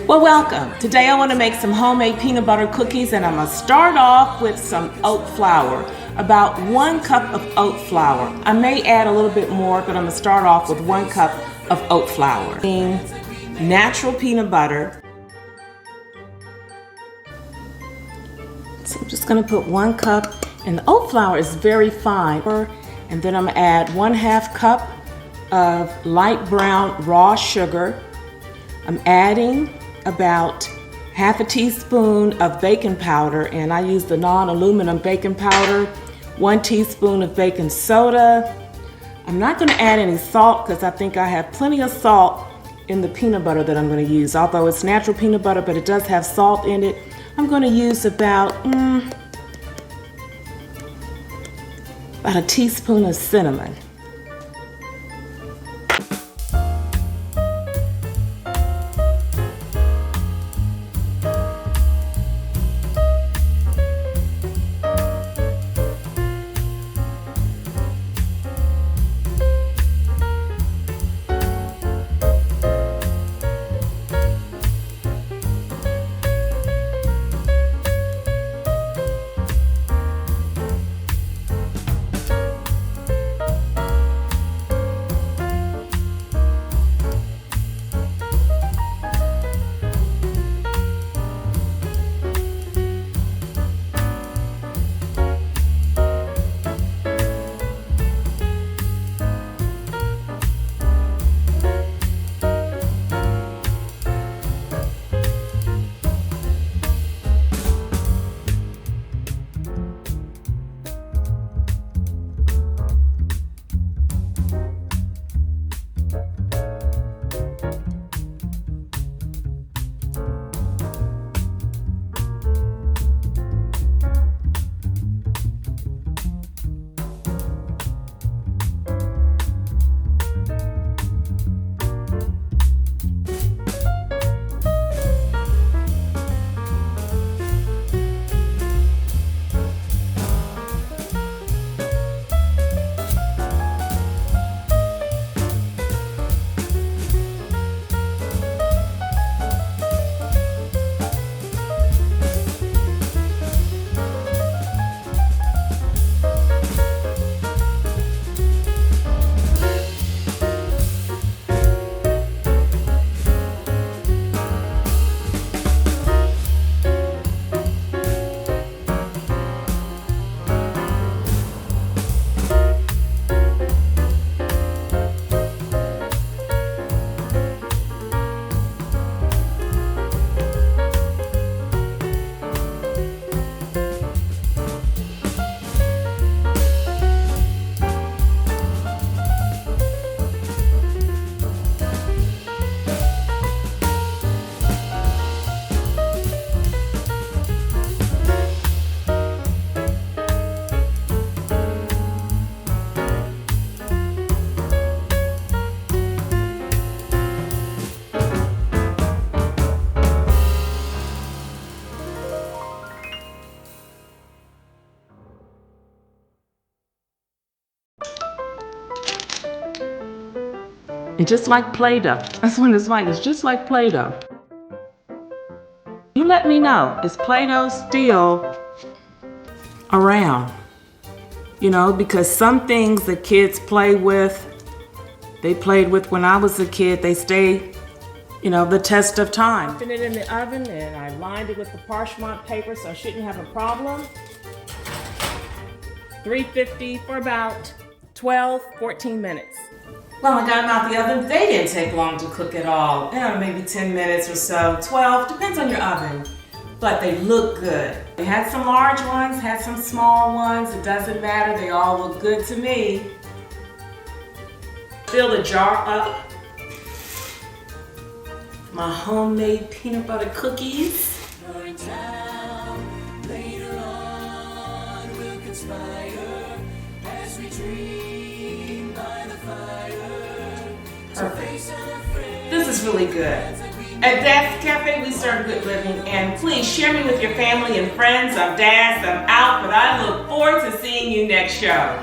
Well, welcome. Today I want to make some homemade peanut butter cookies, and I'm going to start off with some oat flour. About 1 cup of oat flour. I may add a little bit more, but I'm going to start off with 1 cup of oat flour. Natural peanut butter. So I'm just going to put 1 cup, and the oat flour is very fine. And then I'm going to add 1/2 cup of light brown raw sugar. I'm adding about 1/2 teaspoon of baking powder, and I use the non-aluminum baking powder, 1 teaspoon of baking soda. I'm not going to add any salt because I think I have plenty of salt in the peanut butter that I'm going to use. Although it's natural peanut butter, but it does have salt in it. I'm going to use about a teaspoon of cinnamon. And just like Play-Doh, that's what it's like. It's just like Play-Doh. You let me know, is Play-Doh still around? You know, because some things that kids play with, they played with when I was a kid, they stay, you know, the test of time. Put it in the oven, and I lined it with the parchment paper, so I shouldn't have a problem. 350 for about 14 minutes. Well, I got them out the oven. They didn't take long to cook at all. Maybe 10 minutes or so, 12, depends on your oven. But they look good. They had some large ones, had some small ones. It doesn't matter, they all look good to me. Fill the jar up. My homemade peanut butter cookies. Later on, we'll conspire as we dream by the fire. Perfect. This is really good. At Das Cafe, we serve good living, and please share me with your family and friends. I'm Das, I'm out, but I look forward to seeing you next show.